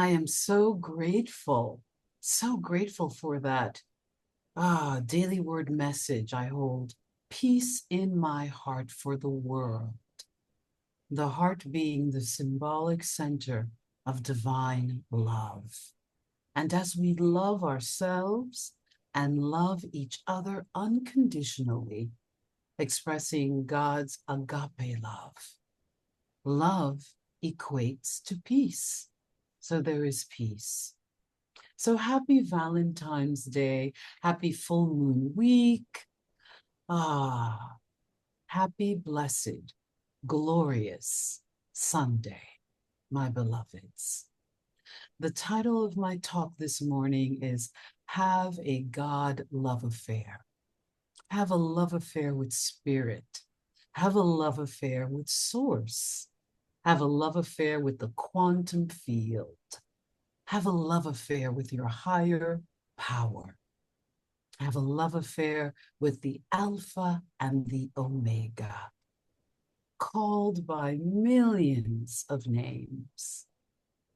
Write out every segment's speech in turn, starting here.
I am so grateful for that daily word message I hold. Peace in my heart for the world, the heart being the symbolic center of divine love. And as we love ourselves and love each other unconditionally, expressing God's agape love, love equates to peace. So there is peace. So happy Valentine's Day, happy full moon week. Ah, happy, blessed, glorious Sunday, my beloveds. The title of my talk this morning is Have a God Love Affair. Have a love affair with spirit. Have a love affair with source. Have a love affair with the quantum field. Have a love affair with your higher power. Have a love affair with the Alpha and the Omega, called by millions of names.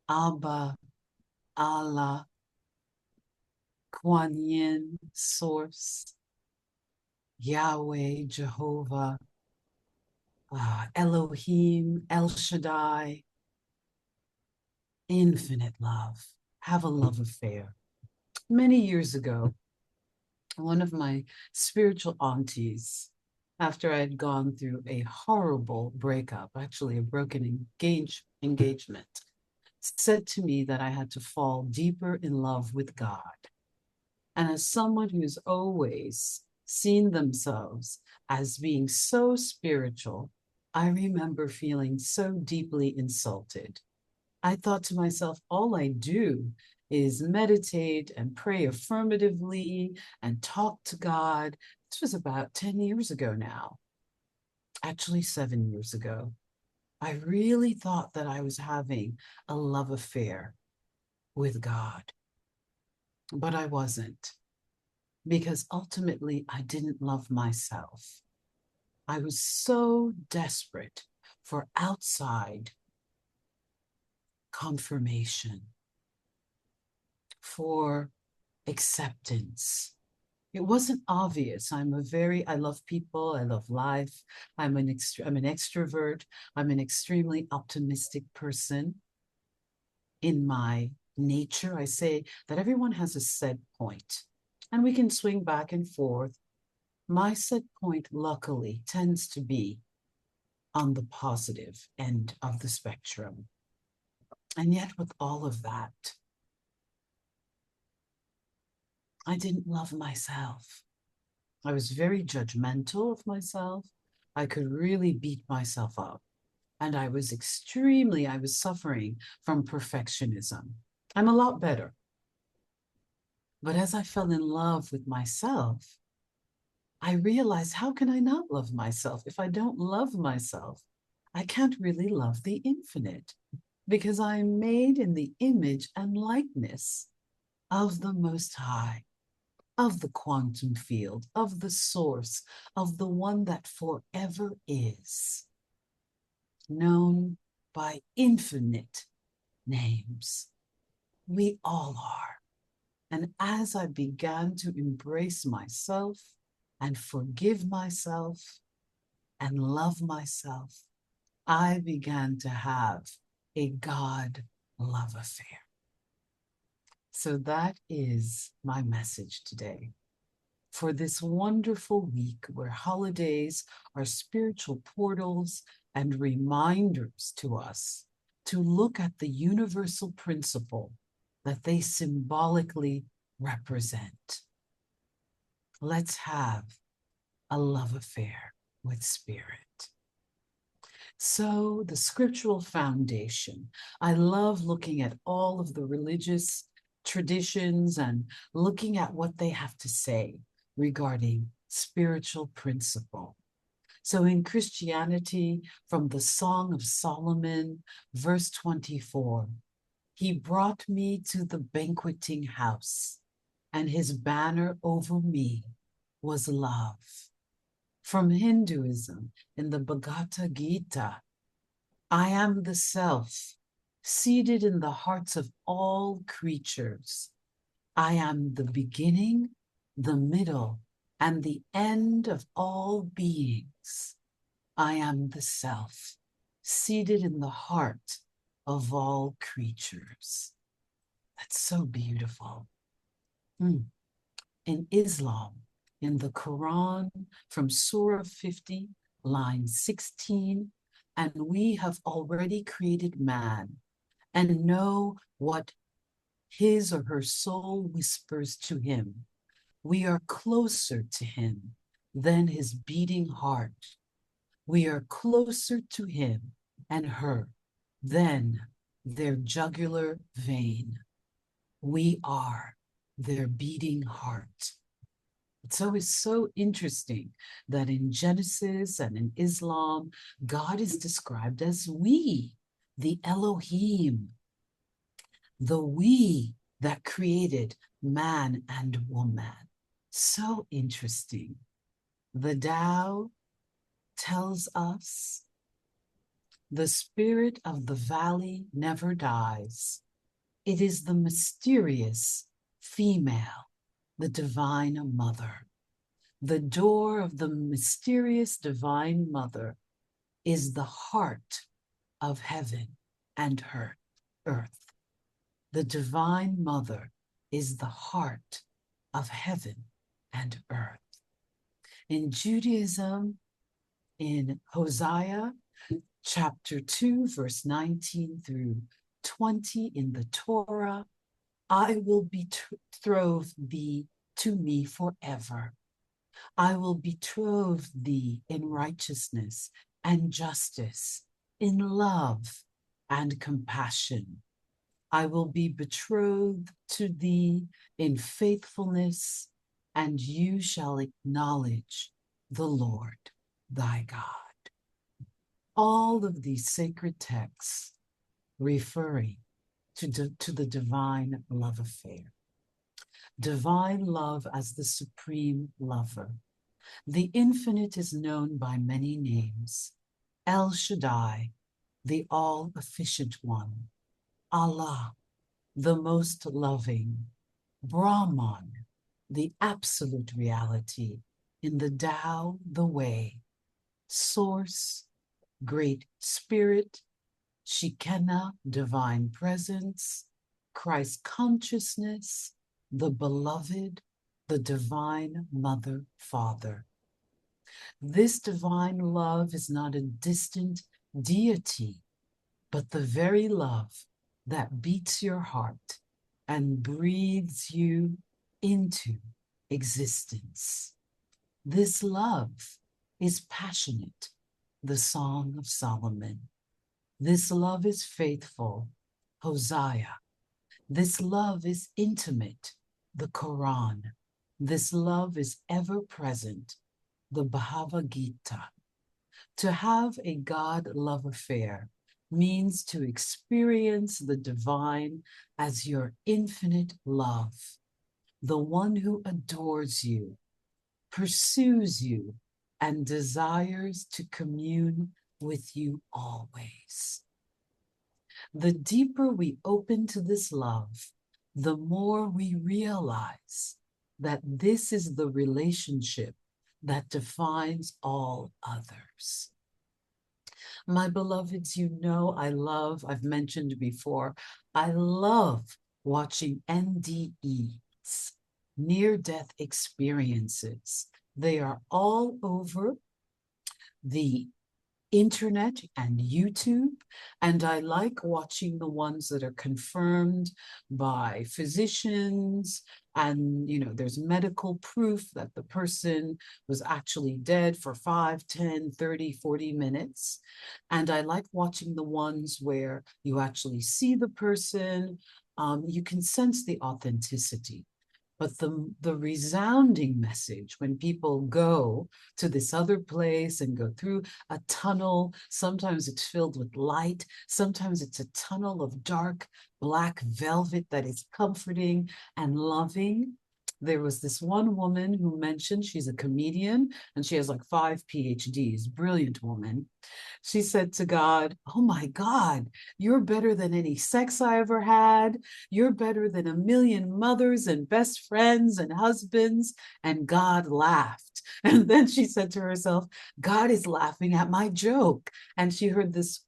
Abba, Allah, Kuan Yin, Source, Yahweh, Jehovah, Elohim, El Shaddai, infinite love. Have a love affair. Many years ago, one of my spiritual aunties, after I had gone through a horrible breakup, actually a broken engagement, said to me that I had to fall deeper in love with God. And as someone who's always seen themselves as being so spiritual, I remember feeling so deeply insulted. I thought to myself, all I do is meditate and pray affirmatively and talk to God. This was about 10 years ago now, actually 7 years ago. I really thought that I was having a love affair with God, but I wasn't, because ultimately I didn't love myself. I was so desperate for outside confirmation, for acceptance. It wasn't obvious. I love people, I love life. I'm an extrovert. I'm an extremely optimistic person in my nature. I say that everyone has a set point and we can swing back and forth. My set point, luckily, tends to be on the positive end of the spectrum. And yet, with all of that, I didn't love myself. I was very judgmental of myself. I could really beat myself up. And I was suffering from perfectionism. I'm a lot better. But as I fell in love with myself, I realized, how can I not love myself? If I don't love myself, I can't really love the infinite, because I am made in the image and likeness of the Most High, of the quantum field, of the source, of the one that forever is, known by infinite names. We all are. And as I began to embrace myself and forgive myself and love myself, I began to have a God love affair. So that is my message today. For this wonderful week where holidays are spiritual portals and reminders to us to look at the universal principle that they symbolically represent. Let's have a love affair with spirit. So the scriptural foundation, I love looking at all of the religious traditions and looking at what they have to say regarding spiritual principle. So in Christianity, from the Song of Solomon, verse 24, he brought me to the banqueting house, and his banner over me was love. From Hinduism, in the Bhagavad Gita, I am the self, seated in the hearts of all creatures. I am the beginning, the middle, and the end of all beings. I am the self, seated in the heart of all creatures. That's so beautiful. In Islam, in the Quran, from Surah 50, line 16, and we have already created man and know what his or her soul whispers to him. We are closer to him than his beating heart. We are closer to him and her than their jugular vein. We are their beating heart. It's always so interesting that in Genesis and in Islam, God is described as we, the Elohim, the we that created man and woman. So interesting. The Tao tells us the spirit of the valley never dies. It is the mysterious female, the divine mother. The door of the mysterious divine mother is the heart of heaven and her earth. The divine mother is the heart of heaven and earth. In Judaism, in Hosea chapter 2, verse 19 through 20 in the Torah, I will betroth thee to me forever. I will betroth thee in righteousness and justice, in love and compassion. I will be betrothed to thee in faithfulness, and you shall acknowledge the Lord thy God. All of these sacred texts referring to the divine love affair. Divine love as the supreme lover. The infinite is known by many names. El Shaddai, the all-efficient one. Allah, the most loving. Brahman, the absolute reality. In the Tao, the way. Source, Great Spirit, Shekinah, divine presence, Christ consciousness, the beloved, the divine mother, father. This divine love is not a distant deity, but the very love that beats your heart and breathes you into existence. This love is passionate, the Song of Solomon. This love is faithful, Hosea. This love is intimate, the Quran. This love is ever present, the Bhagavad Gita. To have a God-love affair means to experience the divine as your infinite love, the one who adores you, pursues you, and desires to commune with you always. The deeper we open to this love, the more we realize that this is the relationship that defines all others. My beloveds, you know I've mentioned before, I love watching NDEs, near-death experiences. They are all over the internet and YouTube, and I like watching the ones that are confirmed by physicians, and there's medical proof that the person was actually dead for 5, 10, 30, 40 minutes. And I like watching the ones where you actually see the person, you can sense the authenticity. But the resounding message when people go to this other place and go through a tunnel, sometimes it's filled with light, sometimes it's a tunnel of dark black velvet that is comforting and loving. there was this one woman who mentioned, she's a comedian and she has like 5 PhDs, brilliant woman. She said to God, "Oh my God, you're better than any sex I ever had. You're better than a million mothers and best friends and husbands." And God laughed. And then she said to herself, "God is laughing at my joke." And she heard this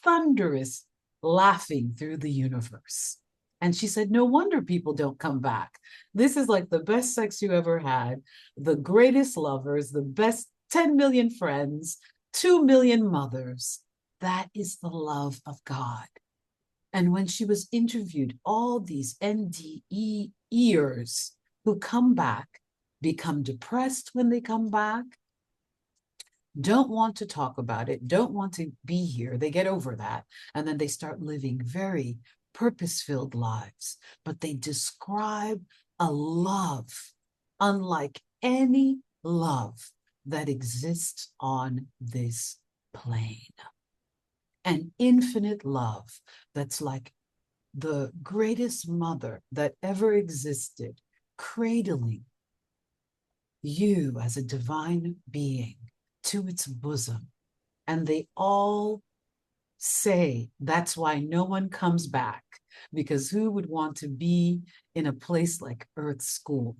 thunderous laughing through the universe. And she said, "No wonder people don't come back. This is like the best sex you ever had, the greatest lovers, the best 10 million friends, 2 million mothers. That is the love of God." And when she was interviewed, all these NDE-ers who come back become depressed when they come back, don't want to talk about it, don't want to be here. They get over that. And then they start living very purpose-filled lives. But they describe a love unlike any love that exists on this plane. An infinite love that's like the greatest mother that ever existed, cradling you as a divine being to its bosom. And they all say that's why no one comes back, because who would want to be in a place like Earth School?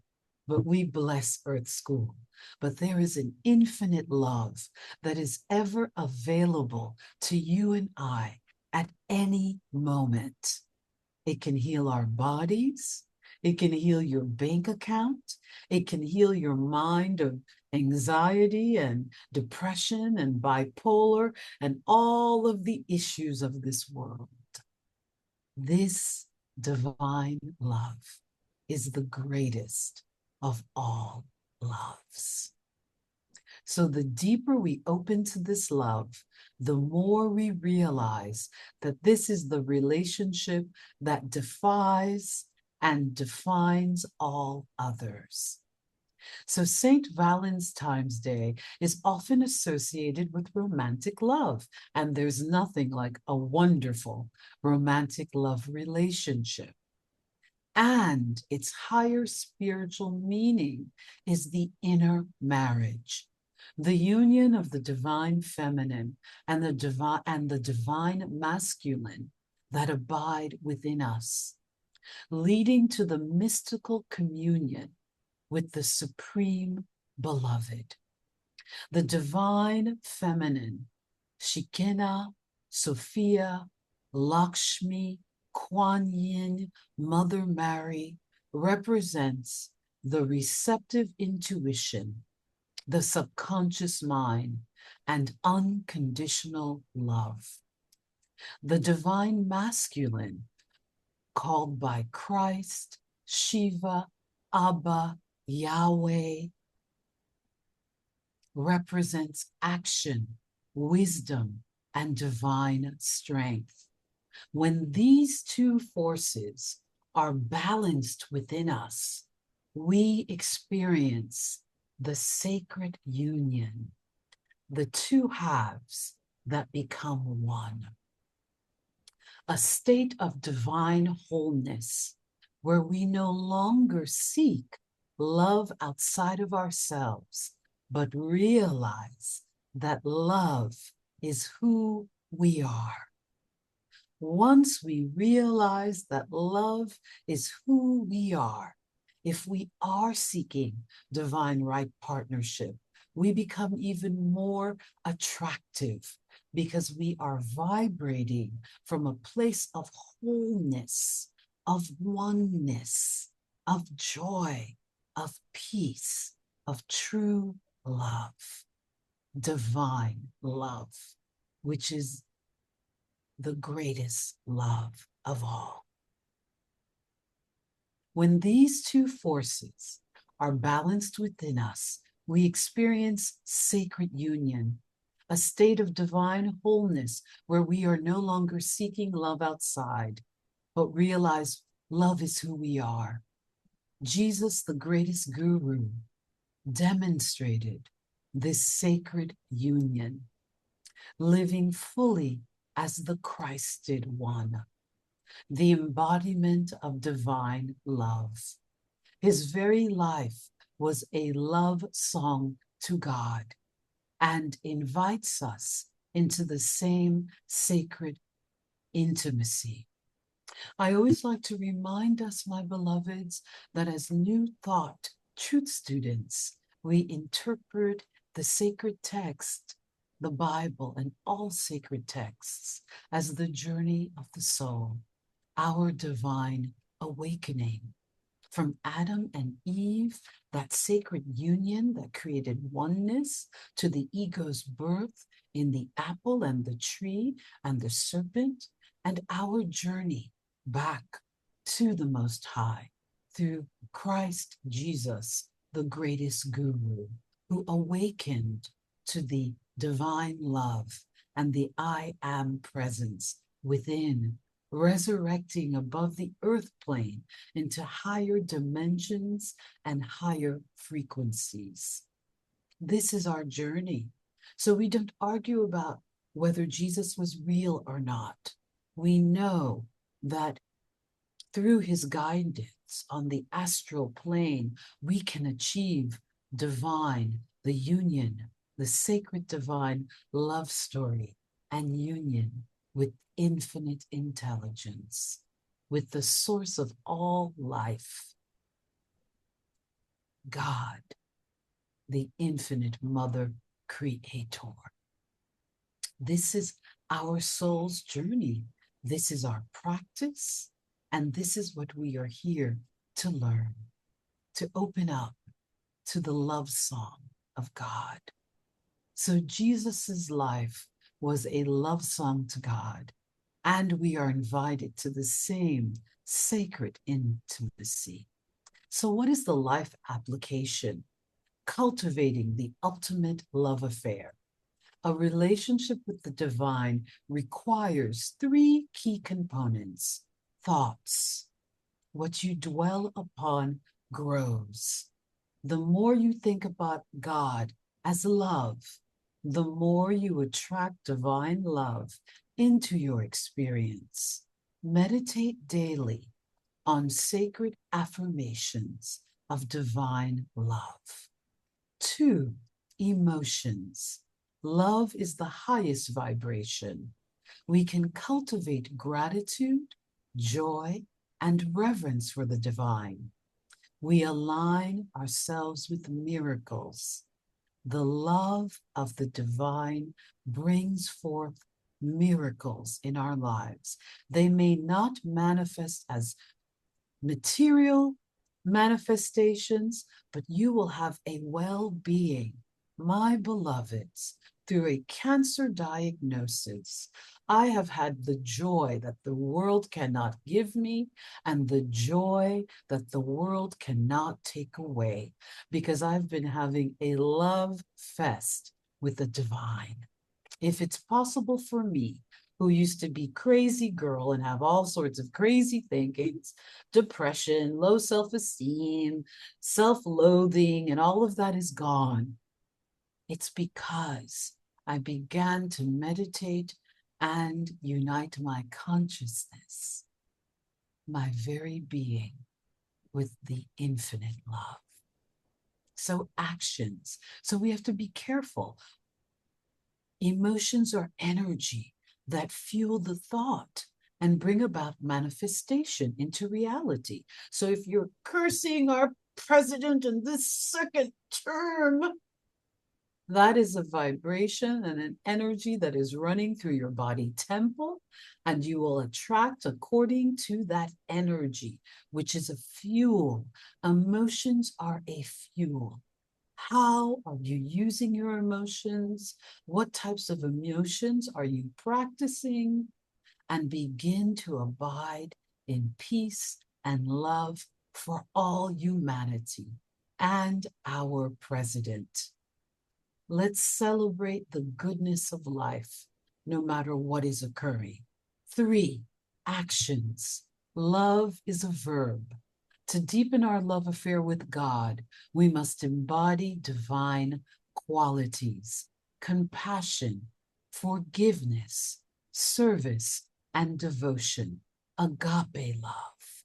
But we bless Earth School. But there is an infinite love that is ever available to you and I at any moment. It can heal our bodies. It can heal your bank account. It can heal your mind of anxiety and depression and bipolar and all of the issues of this world. This divine love is the greatest of all loves. So the deeper we open to this love, the more we realize that this is the relationship that defies and defines all others. So St. Valentine's Day is often associated with romantic love, and there's nothing like a wonderful romantic love relationship. And its higher spiritual meaning is the inner marriage, the union of the divine feminine and the divine masculine that abide within us, leading to the mystical communion with the supreme beloved. The divine feminine, Shekinah, Sophia, Lakshmi, Kuan Yin, Mother Mary, represents the receptive intuition, the subconscious mind, and unconditional love. The divine masculine, called by Christ, Shiva, Abba, Yahweh, represents action, wisdom, and divine strength. When these two forces are balanced within us, we experience the sacred union, the two halves that become one. A state of divine wholeness where we no longer seek love outside of ourselves, but realize that love is who we are. Once we realize that love is who we are, if we are seeking divine right partnership, we become even more attractive because we are vibrating from a place of wholeness, of oneness, of joy, of peace, of true love, divine love, which is the greatest love of all. When these two forces are balanced within us, we experience sacred union, a state of divine wholeness where we are no longer seeking love outside, but realize love is who we are. Jesus, the greatest guru, demonstrated this sacred union, living fully as the Christed one, the embodiment of divine love. His very life was a love song to God and invites us into the same sacred intimacy. I always like to remind us, my beloveds, that as New Thought truth students, we interpret the sacred text, the Bible, and all sacred texts as the journey of the soul, our divine awakening. From Adam and Eve, that sacred union that created oneness, to the ego's birth in the apple and the tree and the serpent, and our journey back to the Most High through Christ Jesus, the greatest guru, who awakened to the divine love and the I am presence within, resurrecting above the earth plane into higher dimensions and higher frequencies. This is our journey. So we don't argue about whether Jesus was real or not. We know that through his guidance on the astral plane, we can achieve divine, the union, the sacred divine love story and union with infinite intelligence, with the source of all life, God, the infinite mother creator. This is our soul's journey. This is our practice. And this is what we are here to learn, to open up to the love song of God. So Jesus's life was a love song to God, and we are invited to the same sacred intimacy. So what is the life application? Cultivating the ultimate love affair. A relationship with the divine requires three key components. Thoughts. What you dwell upon grows. The more you think about God as love, the more you attract divine love into your experience. Meditate daily on sacred affirmations of divine love. 2, emotions. Love is the highest vibration. We can cultivate gratitude, joy, and reverence for the divine. We align ourselves with miracles. The love of the divine brings forth miracles in our lives. They may not manifest as material manifestations, but you will have a well-being, my beloveds. Through a cancer diagnosis, I have had the joy that the world cannot give me and the joy that the world cannot take away, because I've been having a love fest with the divine. If it's possible for me, who used to be crazy girl and have all sorts of crazy thinkings, depression, low self-esteem, self-loathing, and all of that is gone, it's because I began to meditate and unite my consciousness, my very being, with the infinite love. So actions. So we have to be careful. Emotions are energy that fuel the thought and bring about manifestation into reality. So if you're cursing our president in this second term, that is a vibration and an energy that is running through your body temple, and you will attract according to that energy, which is a fuel. Emotions are a fuel. How are you using your emotions? What types of emotions are you practicing? And begin to abide in peace and love for all humanity and our president. Let's celebrate the goodness of life, no matter what is occurring. 3, actions. Love is a verb. To deepen our love affair with God, we must embody divine qualities, compassion, forgiveness, service, and devotion, agape love.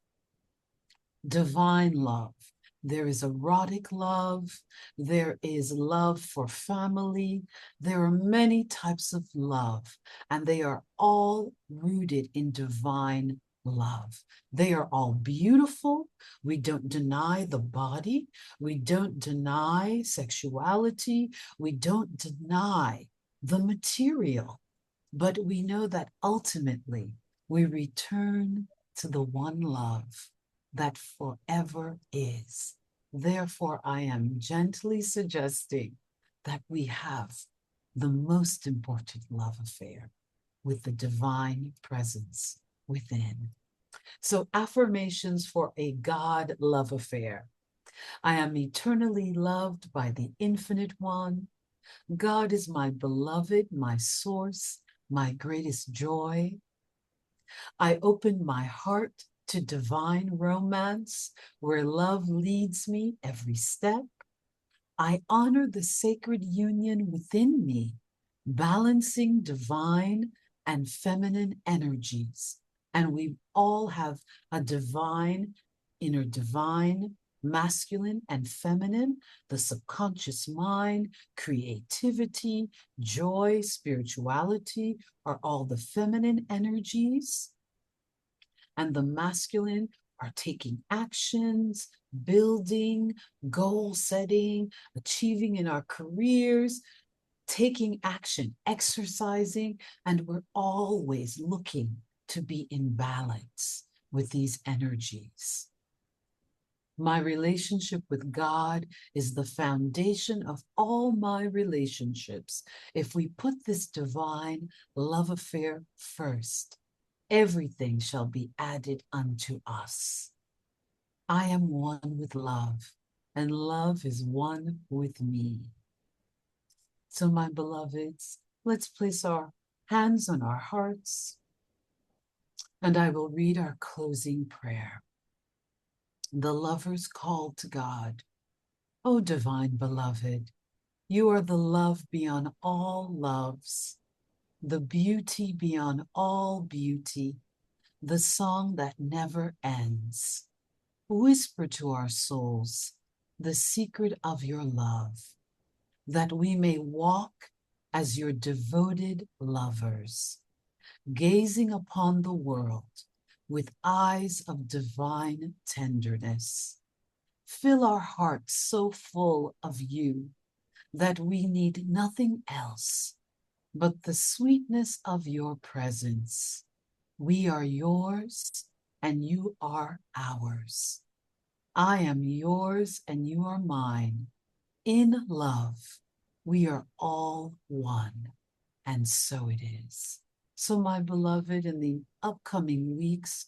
Divine love There is erotic love. There is love for family. There are many types of love, and they are all rooted in divine love. They are all beautiful. We don't deny the body. We don't deny sexuality. We don't deny the material. But we know that ultimately we return to the one love that forever is. Therefore, I am gently suggesting that we have the most important love affair with the divine presence within. So, affirmations for a God love affair. I am eternally loved by the Infinite One. God is my beloved, my source, my greatest joy. I open my heart to divine romance where love leads me every step. I honor the sacred union within me, balancing divine and feminine energies. And we all have a divine, inner divine, masculine and feminine, the subconscious mind, creativity, joy, spirituality are all the feminine energies. And the masculine are taking actions, building, goal setting, achieving in our careers, taking action, exercising, and we're always looking to be in balance with these energies. My relationship with God is the foundation of all my relationships. If we put this divine love affair first, everything shall be added unto us. I am one with love, and love is one with me. So, my beloveds, let's place our hands on our hearts, and I will read our closing prayer. The lover's call to God. O divine beloved, you are the love beyond all loves, the beauty beyond all beauty, the song that never ends. Whisper to our souls the secret of your love, that we may walk as your devoted lovers, gazing upon the world with eyes of divine tenderness. Fill our hearts so full of you that we need nothing else but the sweetness of your presence. We are yours and you are ours. I am yours and you are mine. In love, we are all one, and so it is. So, my beloved, in the upcoming weeks,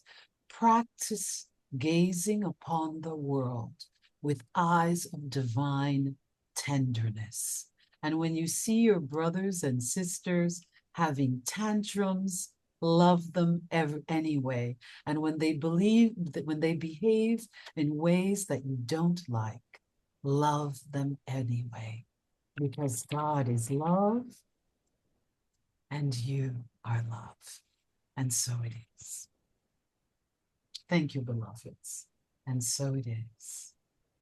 practice gazing upon the world with eyes of divine tenderness. And when you see your brothers and sisters having tantrums, love them anyway. And when they behave in ways that you don't like, love them anyway, because God is love and you are love. And so it is. Thank you, beloveds. And so it is.